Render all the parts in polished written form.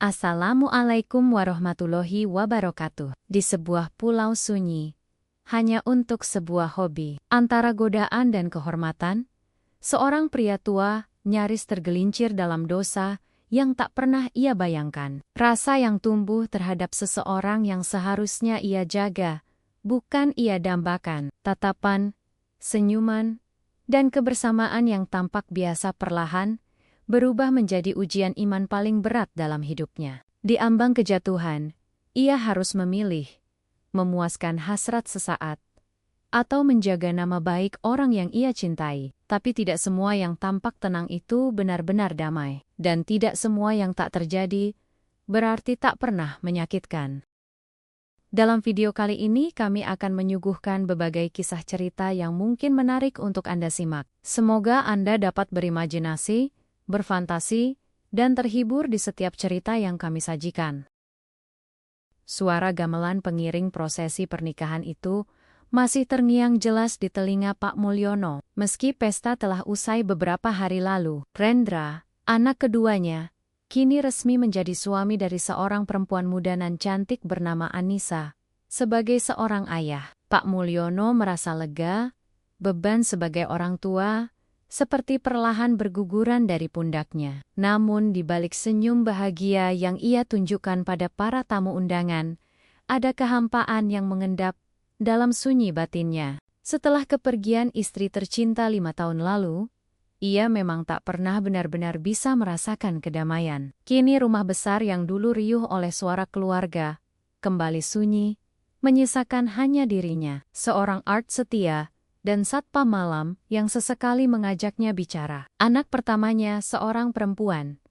Assalamualaikum warahmatullahi wabarakatuh. Di sebuah pulau sunyi, hanya untuk sebuah hobi, antara godaan dan kehormatan, seorang pria tua nyaris tergelincir dalam dosa yang tak pernah ia bayangkan. Rasa yang tumbuh terhadap seseorang yang seharusnya ia jaga, bukan ia dambakan. Tatapan, senyuman, dan kebersamaan yang tampak biasa perlahan berubah menjadi ujian iman paling berat dalam hidupnya. Di ambang kejatuhan, ia harus memilih, memuaskan hasrat sesaat, atau menjaga nama baik orang yang ia cintai. Tapi tidak semua yang tampak tenang itu benar-benar damai. Dan tidak semua yang tak terjadi berarti tak pernah menyakitkan. Dalam video kali ini kami akan menyuguhkan berbagai kisah cerita yang mungkin menarik untuk Anda simak. Semoga Anda dapat berimajinasi, berfantasi, dan terhibur di setiap cerita yang kami sajikan. Suara gamelan pengiring prosesi pernikahan itu masih terngiang jelas di telinga Pak Mulyono. Meski pesta telah usai beberapa hari lalu, Rendra, anak keduanya, kini resmi menjadi suami dari seorang perempuan muda nan cantik bernama Anissa. Sebagai seorang ayah, Pak Mulyono merasa lega, beban sebagai orang tua seperti perlahan berguguran dari pundaknya. Namun di balik senyum bahagia yang ia tunjukkan pada para tamu undangan, ada kehampaan yang mengendap dalam sunyi batinnya. Setelah kepergian istri tercinta 5 tahun lalu, ia memang tak pernah benar-benar bisa merasakan kedamaian. Kini rumah besar yang dulu riuh oleh suara keluarga kembali sunyi, menyisakan hanya dirinya, seorang art setia, dan satpam malam yang sesekali mengajaknya bicara. Anak pertamanya, seorang perempuan,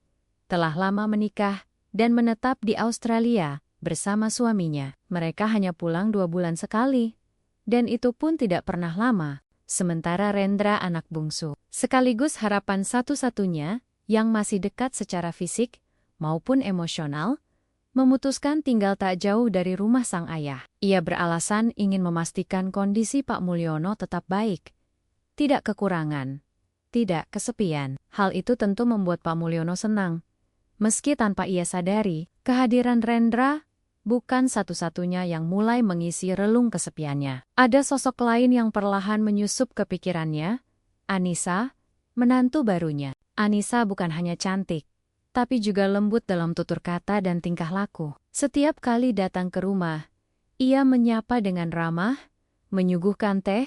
telah lama menikah dan menetap di Australia bersama suaminya. Mereka hanya pulang 2 bulan sekali, dan itu pun tidak pernah lama. Sementara Rendra anak bungsu, sekaligus harapan satu-satunya yang masih dekat secara fisik maupun emosional, memutuskan tinggal tak jauh dari rumah sang ayah. Ia beralasan ingin memastikan kondisi Pak Mulyono tetap baik, tidak kekurangan, tidak kesepian. Hal itu tentu membuat Pak Mulyono senang. Meski tanpa ia sadari, kehadiran Rendra bukan satu-satunya yang mulai mengisi relung kesepiannya. Ada sosok lain yang perlahan menyusup ke pikirannya, Anissa, menantu barunya. Anissa bukan hanya cantik, tapi juga lembut dalam tutur kata dan tingkah laku. Setiap kali datang ke rumah, ia menyapa dengan ramah, menyuguhkan teh,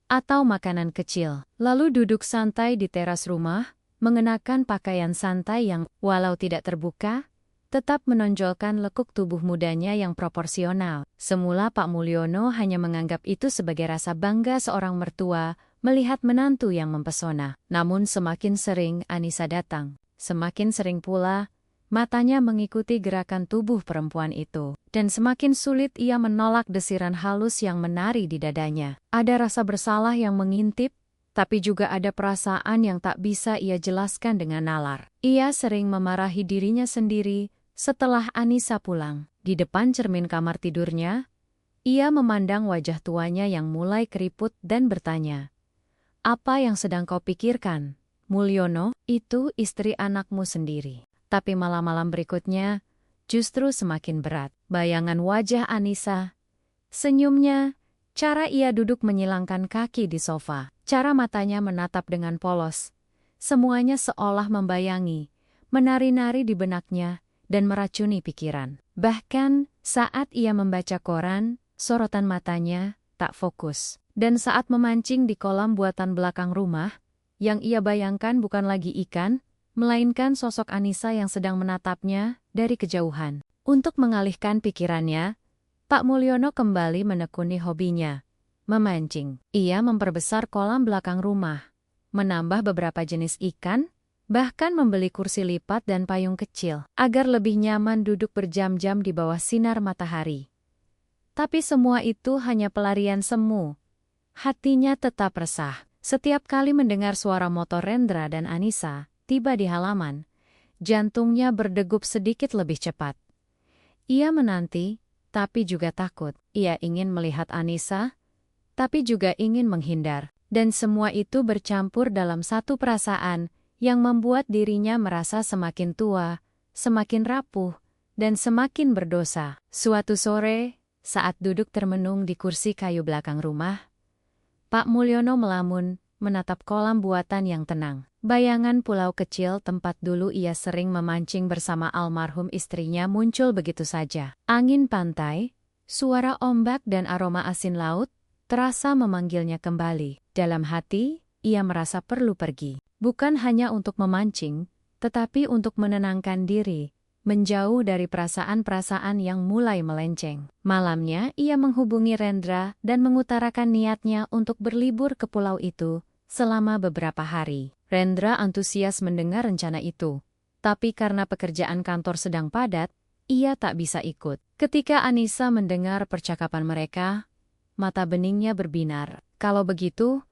atau makanan kecil. Lalu duduk santai di teras rumah, mengenakan pakaian santai yang, walau tidak terbuka, tetap menonjolkan lekuk tubuh mudanya yang proporsional. Semula Pak Mulyono hanya menganggap itu sebagai rasa bangga seorang mertua melihat menantu yang mempesona. Namun semakin sering Anissa datang, semakin sering pula matanya mengikuti gerakan tubuh perempuan itu. Dan semakin sulit ia menolak desiran halus yang menari di dadanya. Ada rasa bersalah yang mengintip, tapi juga ada perasaan yang tak bisa ia jelaskan dengan nalar. Ia sering memarahi dirinya sendiri setelah Anissa pulang. Di depan cermin kamar tidurnya, ia memandang wajah tuanya yang mulai keriput dan bertanya, "Apa yang sedang kau pikirkan, Mulyono?" "Itu istri anakmu sendiri." Tapi malam-malam berikutnya justru semakin berat. Bayangan wajah Anissa, senyumnya, cara ia duduk menyilangkan kaki di sofa, cara matanya menatap dengan polos, semuanya seolah membayangi, menari-nari di benaknya, dan meracuni pikiran. Bahkan saat ia membaca koran, sorotan matanya tak fokus. Dan saat memancing di kolam buatan belakang rumah, yang ia bayangkan bukan lagi ikan, melainkan sosok Anissa yang sedang menatapnya dari kejauhan. Untuk mengalihkan pikirannya, Pak Mulyono kembali menekuni hobinya, memancing. Ia memperbesar kolam belakang rumah, menambah beberapa jenis ikan, bahkan membeli kursi lipat dan payung kecil, agar lebih nyaman duduk berjam-jam di bawah sinar matahari. Tapi semua itu hanya pelarian semu. Hatinya tetap resah. Setiap kali mendengar suara motor Rendra dan Anissa tiba di halaman, jantungnya berdegup sedikit lebih cepat. Ia menanti, tapi juga takut. Ia ingin melihat Anissa, tapi juga ingin menghindar. Dan semua itu bercampur dalam satu perasaan yang membuat dirinya merasa semakin tua, semakin rapuh, dan semakin berdosa. Suatu sore, saat duduk termenung di kursi kayu belakang rumah, Pak Mulyono melamun, menatap kolam buatan yang tenang. Bayangan pulau kecil tempat dulu ia sering memancing bersama almarhum istrinya muncul begitu saja. Angin pantai, suara ombak dan aroma asin laut terasa memanggilnya kembali. Dalam hati, ia merasa perlu pergi. Bukan hanya untuk memancing, tetapi untuk menenangkan diri, menjauh dari perasaan-perasaan yang mulai melenceng. Malamnya, ia menghubungi Rendra dan mengutarakan niatnya untuk berlibur ke pulau itu selama beberapa hari. Rendra antusias mendengar rencana itu, tapi karena pekerjaan kantor sedang padat, ia tak bisa ikut. Ketika Anissa mendengar percakapan mereka, mata beningnya berbinar. "Kalau begitu,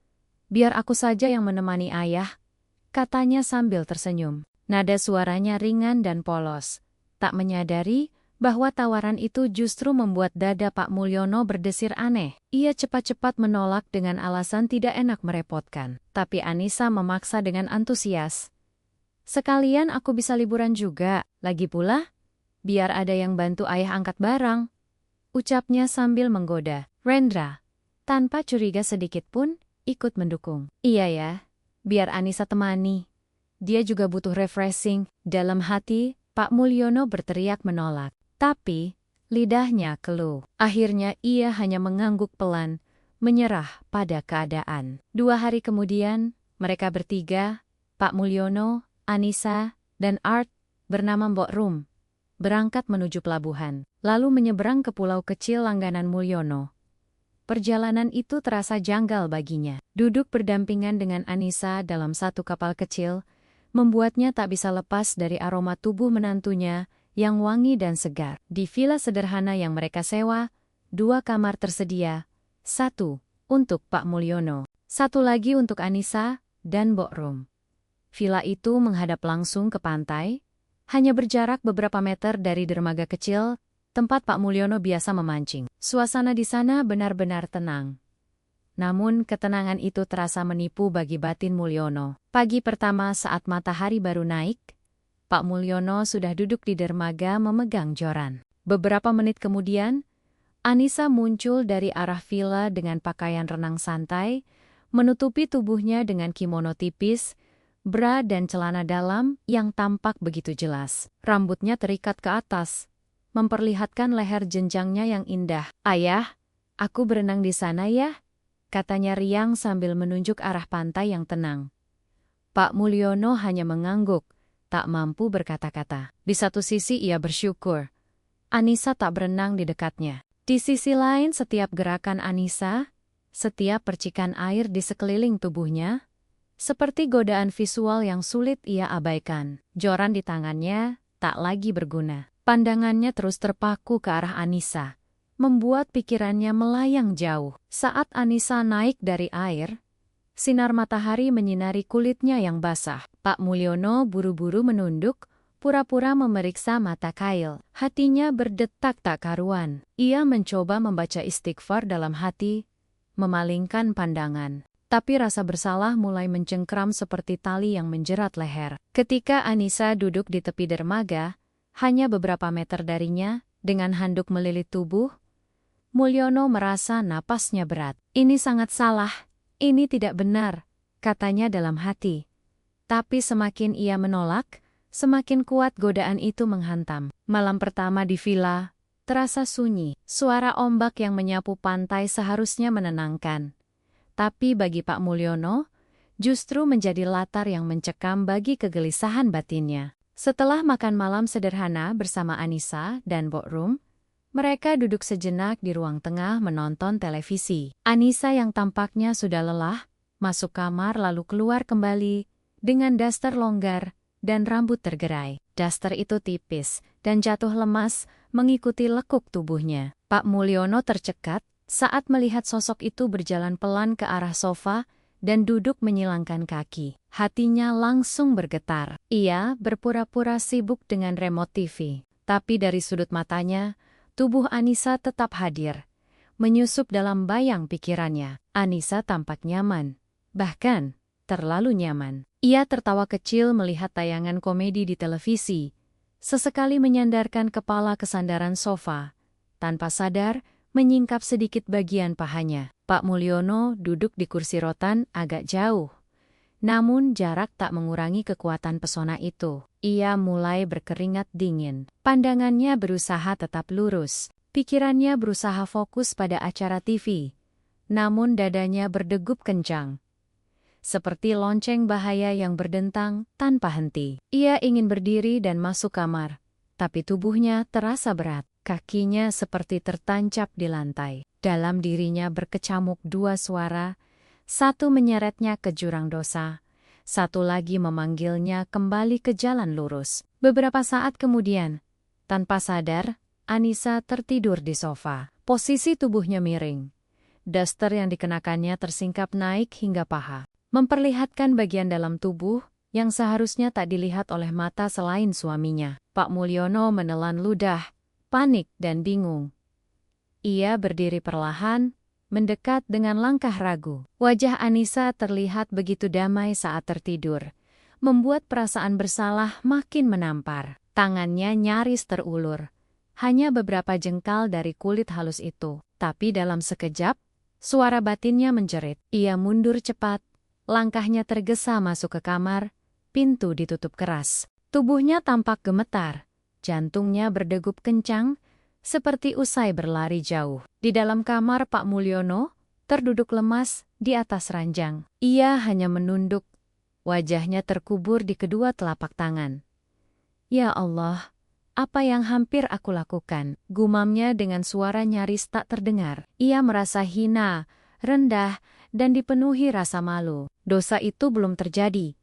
biar aku saja yang menemani ayah," katanya sambil tersenyum. Nada suaranya ringan dan polos, tak menyadari bahwa tawaran itu justru membuat dada Pak Mulyono berdesir aneh. Ia cepat-cepat menolak dengan alasan tidak enak merepotkan. Tapi Anissa memaksa dengan antusias. "Sekalian aku bisa liburan juga, lagi pula, biar ada yang bantu ayah angkat barang," ucapnya sambil menggoda. Rendra, tanpa curiga sedikit pun, ikut mendukung. "Iya ya, biar Anissa temani. Dia juga butuh refreshing." Dalam hati, Pak Mulyono berteriak menolak. Tapi, lidahnya keluh. Akhirnya ia hanya mengangguk pelan, menyerah pada keadaan. 2 hari kemudian, mereka bertiga, Pak Mulyono, Anissa, dan Art, bernama Mbok Rum, berangkat menuju pelabuhan, lalu menyeberang ke pulau kecil langganan Mulyono. Perjalanan itu terasa janggal baginya. Duduk berdampingan dengan Anissa dalam satu kapal kecil, membuatnya tak bisa lepas dari aroma tubuh menantunya yang wangi dan segar. Di villa sederhana yang mereka sewa, 2 kamar tersedia, 1 untuk Pak Mulyono, 1 lagi untuk Anissa dan Mbok Rum. Villa itu menghadap langsung ke pantai, hanya berjarak beberapa meter dari dermaga kecil tempat Pak Mulyono biasa memancing. Suasana di sana benar-benar tenang. Namun ketenangan itu terasa menipu bagi batin Mulyono. Pagi pertama saat matahari baru naik, Pak Mulyono sudah duduk di dermaga memegang joran. Beberapa menit kemudian, Anissa muncul dari arah villa dengan pakaian renang santai, menutupi tubuhnya dengan kimono tipis, bra dan celana dalam yang tampak begitu jelas. Rambutnya terikat ke atas, memperlihatkan leher jenjangnya yang indah. "Ayah, aku berenang di sana ya," katanya riang sambil menunjuk arah pantai yang tenang. Pak Mulyono hanya mengangguk, tak mampu berkata-kata. Di satu sisi ia bersyukur Anissa tak berenang di dekatnya. Di sisi lain setiap gerakan Anissa, setiap percikan air di sekeliling tubuhnya, seperti godaan visual yang sulit ia abaikan. Joran di tangannya tak lagi berguna. Pandangannya terus terpaku ke arah Anissa, membuat pikirannya melayang jauh. Saat Anissa naik dari air, sinar matahari menyinari kulitnya yang basah. Pak Mulyono buru-buru menunduk, pura-pura memeriksa mata kail. Hatinya berdetak tak karuan. Ia mencoba membaca istighfar dalam hati, memalingkan pandangan. Tapi rasa bersalah mulai mencengkram seperti tali yang menjerat leher. Ketika Anissa duduk di tepi dermaga, hanya beberapa meter darinya, dengan handuk melilit tubuh, Mulyono merasa napasnya berat. "Ini sangat salah. Ini tidak benar," katanya dalam hati. Tapi semakin ia menolak, semakin kuat godaan itu menghantam. Malam pertama di villa, terasa sunyi. Suara ombak yang menyapu pantai seharusnya menenangkan. Tapi bagi Pak Mulyono, justru menjadi latar yang mencekam bagi kegelisahan batinnya. Setelah makan malam sederhana bersama Anissa dan Mbok Rum, mereka duduk sejenak di ruang tengah menonton televisi. Anissa yang tampaknya sudah lelah, masuk kamar lalu keluar kembali dengan daster longgar dan rambut tergerai. Daster itu tipis dan jatuh lemas mengikuti lekuk tubuhnya. Pak Mulyono tercekat saat melihat sosok itu berjalan pelan ke arah sofa dan duduk menyilangkan kaki. Hatinya langsung bergetar. Ia berpura-pura sibuk dengan remote TV. Tapi dari sudut matanya, tubuh Anissa tetap hadir, menyusup dalam bayang pikirannya. Anissa tampak nyaman, bahkan terlalu nyaman. Ia tertawa kecil melihat tayangan komedi di televisi, Sesekali menyandarkan kepala ke sandaran sofa, tanpa sadar menyingkap sedikit bagian pahanya. Pak Mulyono duduk di kursi rotan agak jauh. Namun jarak tak mengurangi kekuatan pesona itu. Ia mulai berkeringat dingin. Pandangannya berusaha tetap lurus. Pikirannya berusaha fokus pada acara TV. Namun dadanya berdegup kencang. Seperti lonceng bahaya yang berdentang tanpa henti. Ia ingin berdiri dan masuk kamar. Tapi tubuhnya terasa berat. Kakinya seperti tertancap di lantai. Dalam dirinya berkecamuk dua suara. Satu menyeretnya ke jurang dosa. Satu lagi memanggilnya kembali ke jalan lurus. Beberapa saat kemudian, tanpa sadar, Anissa tertidur di sofa. Posisi tubuhnya miring. Daster yang dikenakannya tersingkap naik hingga paha. Memperlihatkan bagian dalam tubuh yang seharusnya tak dilihat oleh mata selain suaminya. Pak Mulyono menelan ludah, panik dan bingung. Ia berdiri perlahan, mendekat dengan langkah ragu. Wajah Anissa terlihat begitu damai saat tertidur, membuat perasaan bersalah makin menampar. Tangannya nyaris terulur. Hanya beberapa jengkal dari kulit halus itu. Tapi dalam sekejap, suara batinnya menjerit. Ia mundur cepat. Langkahnya tergesa masuk ke kamar, pintu ditutup keras. Tubuhnya tampak gemetar, jantungnya berdegup kencang, seperti usai berlari jauh. Di dalam kamar Pak Mulyono, terduduk lemas di atas ranjang. Ia hanya menunduk, wajahnya terkubur di kedua telapak tangan. Ya Allah, apa yang hampir aku lakukan? Gumamnya dengan suara nyaris tak terdengar. Ia merasa hina, rendah, dan dipenuhi rasa malu. Dosa itu belum terjadi,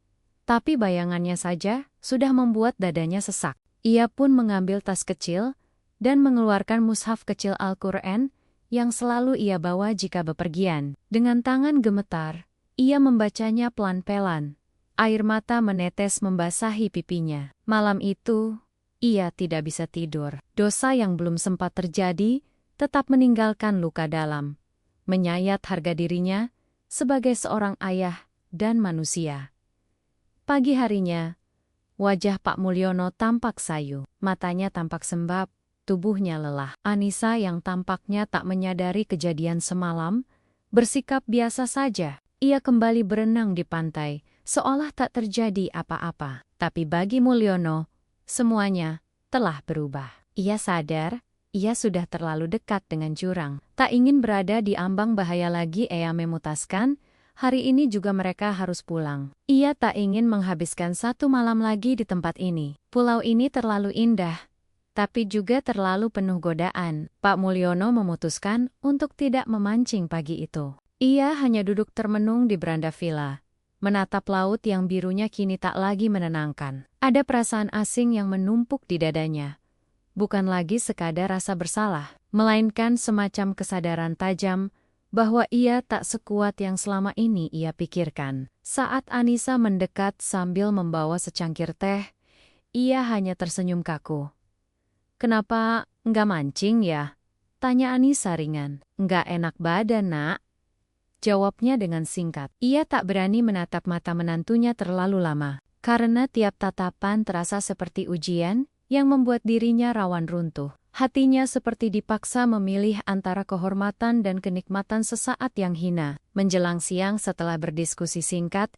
tapi bayangannya saja sudah membuat dadanya sesak. Ia pun mengambil tas kecil dan mengeluarkan mushaf kecil Al-Quran yang selalu ia bawa jika bepergian. Dengan tangan gemetar, ia membacanya pelan-pelan. Air mata menetes membasahi pipinya. Malam itu, ia tidak bisa tidur. Dosa yang belum sempat terjadi tetap meninggalkan luka dalam, menyayat harga dirinya sebagai seorang ayah dan manusia. Pagi harinya, wajah Pak Mulyono tampak sayu, matanya tampak sembab, tubuhnya lelah. Anissa yang tampaknya tak menyadari kejadian semalam, bersikap biasa saja. Ia kembali berenang di pantai, seolah tak terjadi apa-apa. Tapi bagi Mulyono, semuanya telah berubah. Ia sadar, ia sudah terlalu dekat dengan jurang. Tak ingin berada di ambang bahaya lagi. Ia memutuskan, hari ini juga mereka harus pulang. Ia tak ingin menghabiskan satu malam lagi di tempat ini. Pulau ini terlalu indah, tapi juga terlalu penuh godaan. Pak Mulyono memutuskan untuk tidak memancing pagi itu. Ia hanya duduk termenung di beranda villa, menatap laut yang birunya kini tak lagi menenangkan. Ada perasaan asing yang menumpuk di dadanya. Bukan lagi sekadar rasa bersalah, melainkan semacam kesadaran tajam bahwa ia tak sekuat yang selama ini ia pikirkan. Saat Anissa mendekat sambil membawa secangkir teh, ia hanya tersenyum kaku. "Kenapa nggak mancing ya?" tanya Anissa ringan. "Nggak enak badan, Nak," jawabnya dengan singkat. Ia tak berani menatap mata menantunya terlalu lama, karena tiap tatapan terasa seperti ujian yang membuat dirinya rawan runtuh. Hatinya seperti dipaksa memilih antara kehormatan dan kenikmatan sesaat yang hina. Menjelang siang setelah berdiskusi singkat,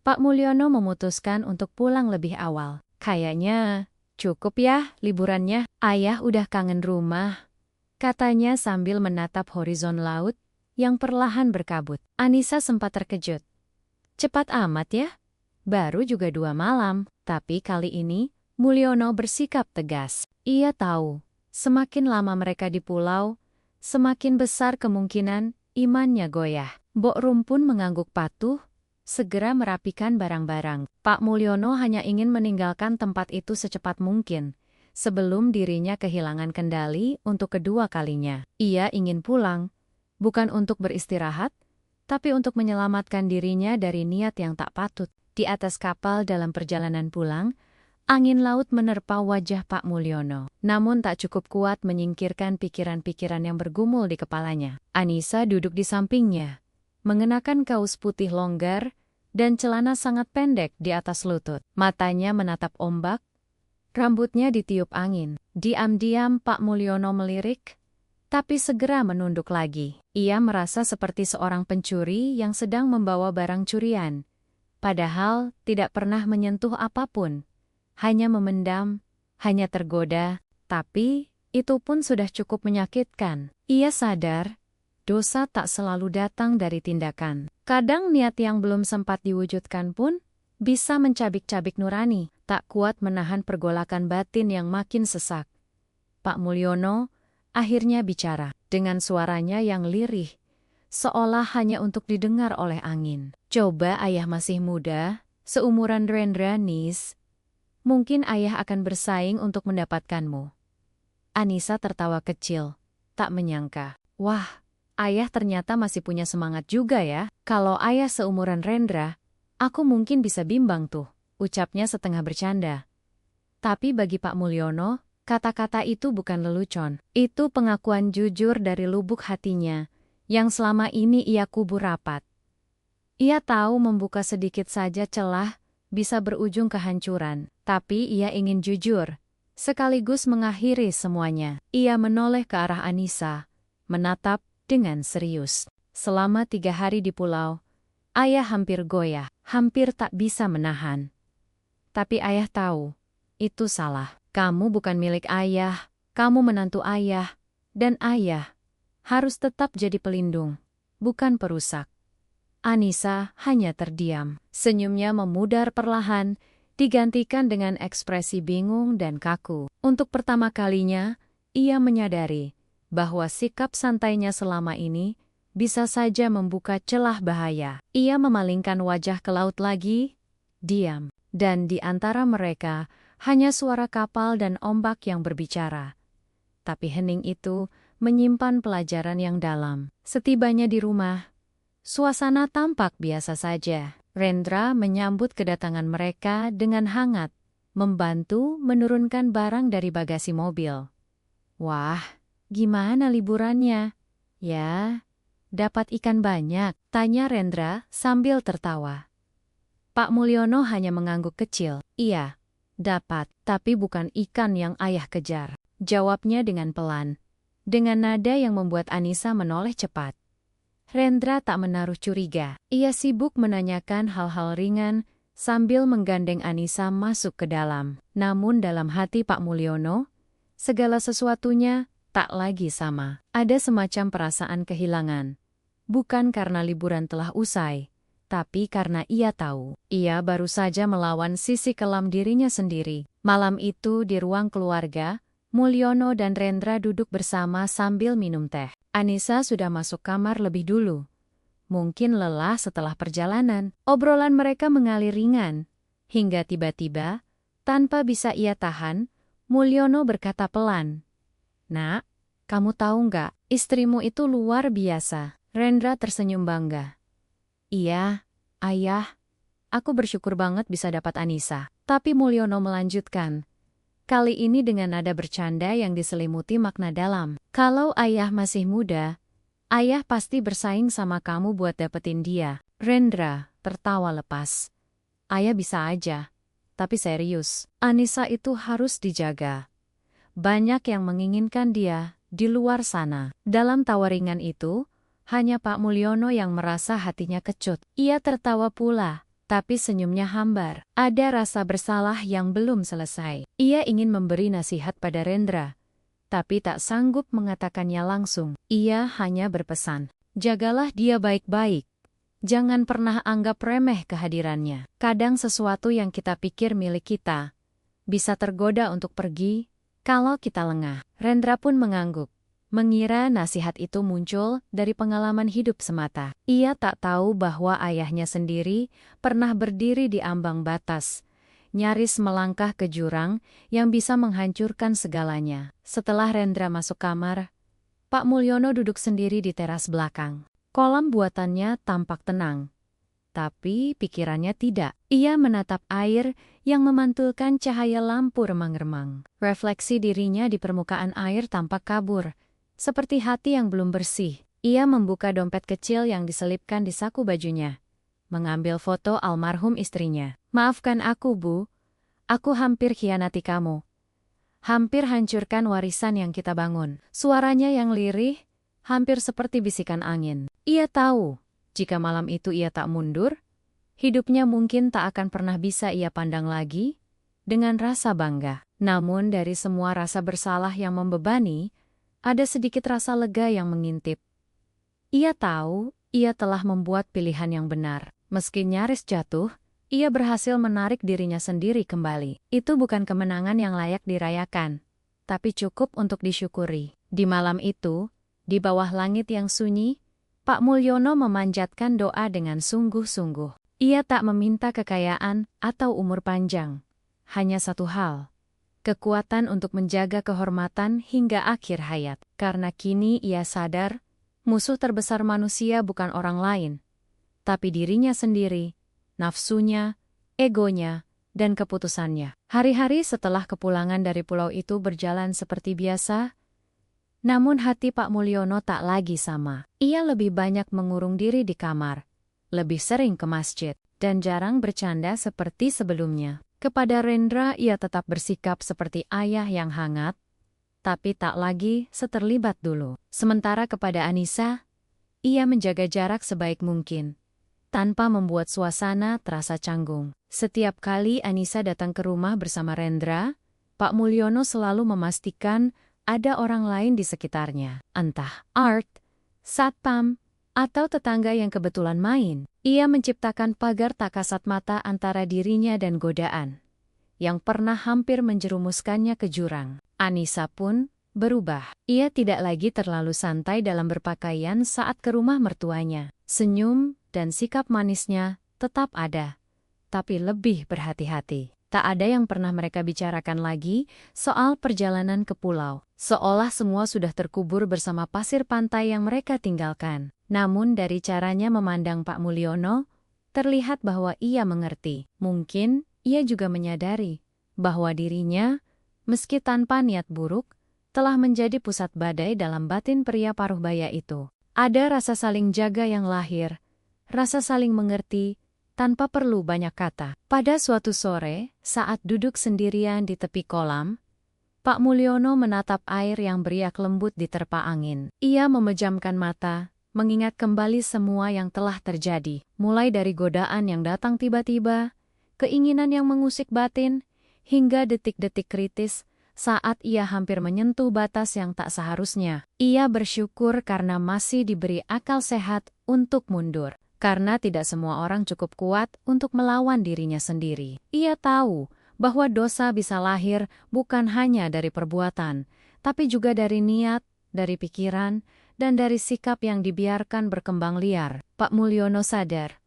Pak Mulyono memutuskan untuk pulang lebih awal. "Kayaknya cukup ya liburannya, ayah udah kangen rumah," katanya sambil menatap horizon laut yang perlahan berkabut. Anissa sempat terkejut. "Cepat amat ya? Baru juga 2 malam." Tapi kali ini, Mulyono bersikap tegas. Ia tahu, semakin lama mereka di pulau, semakin besar kemungkinan imannya goyah. Mbok Rum pun mengangguk patuh, segera merapikan barang-barang. Pak Mulyono hanya ingin meninggalkan tempat itu secepat mungkin, sebelum dirinya kehilangan kendali untuk kedua kalinya. Ia ingin pulang, bukan untuk beristirahat, tapi untuk menyelamatkan dirinya dari niat yang tak patut. Di atas kapal dalam perjalanan pulang, angin laut menerpa wajah Pak Mulyono, namun tak cukup kuat menyingkirkan pikiran-pikiran yang bergumul di kepalanya. Anissa duduk di sampingnya, mengenakan kaos putih longgar dan celana sangat pendek di atas lutut. Matanya menatap ombak, Rambutnya ditiup angin. Diam-diam Pak Mulyono melirik, tapi segera menunduk lagi. Ia merasa seperti seorang pencuri yang sedang membawa barang curian. Padahal tidak pernah menyentuh apapun. Hanya memendam, hanya tergoda, tapi itu pun sudah cukup menyakitkan. Ia sadar, dosa tak selalu datang dari tindakan. Kadang niat yang belum sempat diwujudkan pun bisa mencabik-cabik nurani, tak kuat menahan pergolakan batin yang makin sesak. Pak Mulyono akhirnya bicara dengan suaranya yang lirih, seolah hanya untuk didengar oleh angin. Coba ayah masih muda, seumuran Rendra Nis, mungkin ayah akan bersaing untuk mendapatkanmu. Anissa tertawa kecil, tak menyangka. Wah, ayah ternyata masih punya semangat juga ya. Kalau ayah seumuran Rendra, aku mungkin bisa bimbang tuh, ucapnya setengah bercanda. Tapi bagi Pak Mulyono, kata-kata itu bukan lelucon. Itu pengakuan jujur dari lubuk hatinya, yang selama ini ia kubur rapat. Ia tahu membuka sedikit saja celah bisa berujung kehancuran, tapi ia ingin jujur, sekaligus mengakhiri semuanya. Ia menoleh ke arah Anissa, menatap dengan serius. Selama 3 hari di pulau, ayah hampir goyah, hampir tak bisa menahan. Tapi ayah tahu, itu salah. Kamu bukan milik ayah, kamu menantu ayah, dan ayah harus tetap jadi pelindung, bukan perusak. Anissa hanya terdiam. Senyumnya memudar perlahan, digantikan dengan ekspresi bingung dan kaku. Untuk pertama kalinya, ia menyadari bahwa sikap santainya selama ini bisa saja membuka celah bahaya. Ia memalingkan wajah ke laut lagi, diam. Dan di antara mereka, hanya suara kapal dan ombak yang berbicara. Tapi hening itu menyimpan pelajaran yang dalam. Setibanya di rumah, suasana tampak biasa saja. Rendra menyambut kedatangan mereka dengan hangat, membantu menurunkan barang dari bagasi mobil. Wah, gimana liburannya? Ya, dapat ikan banyak, tanya Rendra sambil tertawa. Pak Mulyono hanya mengangguk kecil. Iya, dapat, tapi bukan ikan yang ayah kejar. Jawabnya dengan pelan, dengan nada yang membuat Anissa menoleh cepat. Rendra tak menaruh curiga. Ia sibuk menanyakan hal-hal ringan sambil menggandeng Anissa masuk ke dalam. Namun dalam hati Pak Mulyono, segala sesuatunya tak lagi sama. Ada semacam perasaan kehilangan. Bukan karena liburan telah usai, tapi karena ia tahu, ia baru saja melawan sisi kelam dirinya sendiri. Malam itu di ruang keluarga, Mulyono dan Rendra duduk bersama sambil minum teh. Anissa sudah masuk kamar lebih dulu. Mungkin lelah setelah perjalanan. Obrolan mereka mengalir ringan. Hingga tiba-tiba, tanpa bisa ia tahan, Mulyono berkata pelan. Nak, kamu tahu nggak, istrimu itu luar biasa. Rendra tersenyum bangga. Iya, ayah. Aku bersyukur banget bisa dapat Anissa. Tapi Mulyono melanjutkan. Kali ini dengan nada bercanda yang diselimuti makna dalam. Kalau ayah masih muda, ayah pasti bersaing sama kamu buat dapetin dia. Rendra tertawa lepas. Ayah bisa aja, tapi serius. Anissa itu harus dijaga. Banyak yang menginginkan dia di luar sana. Dalam tawa ringan itu, hanya Pak Mulyono yang merasa hatinya kecut. Ia tertawa pula. Tapi senyumnya hambar. Ada rasa bersalah yang belum selesai. Ia ingin memberi nasihat pada Rendra, tapi tak sanggup mengatakannya langsung. Ia hanya berpesan, jagalah dia baik-baik. Jangan pernah anggap remeh kehadirannya. Kadang sesuatu yang kita pikir milik kita bisa tergoda untuk pergi kalau kita lengah. Rendra pun mengangguk. Mengira nasihat itu muncul dari pengalaman hidup semata. Ia tak tahu bahwa ayahnya sendiri pernah berdiri di ambang batas, nyaris melangkah ke jurang yang bisa menghancurkan segalanya. Setelah Rendra masuk kamar, Pak Mulyono duduk sendiri di teras belakang. Kolam buatannya tampak tenang, tapi pikirannya tidak. Ia menatap air yang memantulkan cahaya lampu remang-remang. Refleksi dirinya di permukaan air tampak kabur, seperti hati yang belum bersih. Ia membuka dompet kecil yang diselipkan di saku bajunya. Mengambil foto almarhum istrinya. Maafkan aku, Bu. Aku hampir khianati kamu. hampir hancurkan warisan yang kita bangun. Suaranya yang lirih, hampir seperti bisikan angin. Ia tahu, jika malam itu ia tak mundur, hidupnya mungkin tak akan pernah bisa ia pandang lagi dengan rasa bangga. Namun dari semua rasa bersalah yang membebani, ada sedikit rasa lega yang mengintip. Ia tahu, ia telah membuat pilihan yang benar. Meski nyaris jatuh, ia berhasil menarik dirinya sendiri kembali. Itu bukan kemenangan yang layak dirayakan, tapi cukup untuk disyukuri. Di malam itu, di bawah langit yang sunyi, Pak Mulyono memanjatkan doa dengan sungguh-sungguh. Ia tak meminta kekayaan atau umur panjang. Hanya satu hal, kekuatan untuk menjaga kehormatan hingga akhir hayat. Karena kini ia sadar, musuh terbesar manusia bukan orang lain, tapi dirinya sendiri, nafsunya, egonya, dan keputusannya. Hari-hari setelah kepulangan dari pulau itu berjalan seperti biasa, namun hati Pak Mulyono tak lagi sama. Ia lebih banyak mengurung diri di kamar, lebih sering ke masjid, dan jarang bercanda seperti sebelumnya. Kepada Rendra ia tetap bersikap seperti ayah yang hangat, tapi tak lagi seterlibat dulu. Sementara kepada Anissa, ia menjaga jarak sebaik mungkin, tanpa membuat suasana terasa canggung. Setiap kali Anissa datang ke rumah bersama Rendra, Pak Mulyono selalu memastikan ada orang lain di sekitarnya, entah Art, satpam, atau tetangga yang kebetulan main. Ia menciptakan pagar tak kasat mata antara dirinya dan godaan, yang pernah hampir menjerumuskannya ke jurang. Anissa pun berubah. Ia tidak lagi terlalu santai dalam berpakaian saat ke rumah mertuanya. Senyum dan sikap manisnya tetap ada, tapi lebih berhati-hati. Tak ada yang pernah mereka bicarakan lagi soal perjalanan ke pulau, seolah semua sudah terkubur bersama pasir pantai yang mereka tinggalkan. Namun dari caranya memandang Pak Mulyono, terlihat bahwa ia mengerti. Mungkin ia juga menyadari bahwa dirinya, meski tanpa niat buruk, telah menjadi pusat badai dalam batin pria paruh baya itu. Ada rasa saling jaga yang lahir, rasa saling mengerti, tanpa perlu banyak kata. Pada suatu sore, saat duduk sendirian di tepi kolam, Pak Mulyono menatap air yang beriak lembut diterpa angin. Ia memejamkan mata, mengingat kembali semua yang telah terjadi, mulai dari godaan yang datang tiba-tiba, keinginan yang mengusik batin, hingga detik-detik kritis saat ia hampir menyentuh batas yang tak seharusnya. Ia bersyukur karena masih diberi akal sehat untuk mundur, karena tidak semua orang cukup kuat untuk melawan dirinya sendiri. Ia tahu bahwa dosa bisa lahir bukan hanya dari perbuatan, tapi juga dari niat, dari pikiran, dan dari sikap yang dibiarkan berkembang liar. Pak Mulyono sadar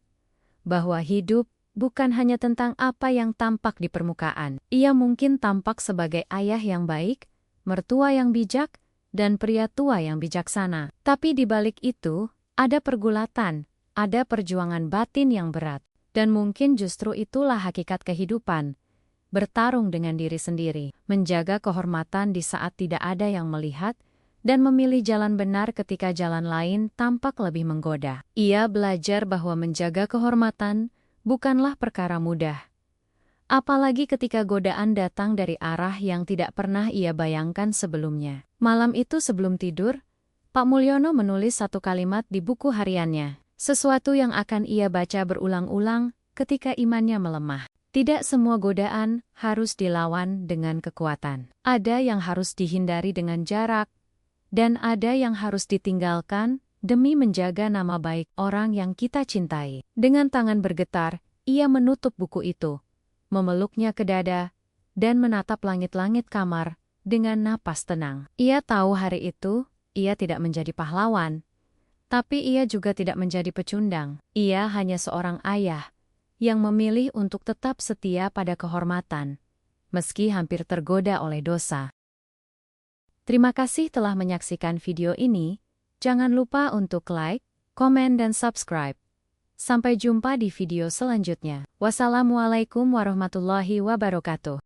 bahwa hidup bukan hanya tentang apa yang tampak di permukaan. Ia mungkin tampak sebagai ayah yang baik, mertua yang bijak, dan pria tua yang bijaksana. Tapi di balik itu, ada pergulatan, ada perjuangan batin yang berat. Dan mungkin justru itulah hakikat kehidupan. Bertarung dengan diri sendiri, menjaga kehormatan di saat tidak ada yang melihat, dan memilih jalan benar ketika jalan lain tampak lebih menggoda. Ia belajar bahwa menjaga kehormatan bukanlah perkara mudah. Apalagi ketika godaan datang dari arah yang tidak pernah ia bayangkan sebelumnya. Malam itu sebelum tidur, Pak Mulyono menulis satu kalimat di buku hariannya. Sesuatu yang akan ia baca berulang-ulang ketika imannya melemah. Tidak semua godaan harus dilawan dengan kekuatan. Ada yang harus dihindari dengan jarak, dan ada yang harus ditinggalkan demi menjaga nama baik orang yang kita cintai. Dengan tangan bergetar, ia menutup buku itu, memeluknya ke dada, dan menatap langit-langit kamar dengan napas tenang. Ia tahu hari itu, ia tidak menjadi pahlawan, tapi ia juga tidak menjadi pecundang. Ia hanya seorang ayah yang memilih untuk tetap setia pada kehormatan, meski hampir tergoda oleh dosa. Terima kasih telah menyaksikan video ini. Jangan lupa untuk like, komen, dan subscribe. Sampai jumpa di video selanjutnya. Wassalamualaikum warahmatullahi wabarakatuh.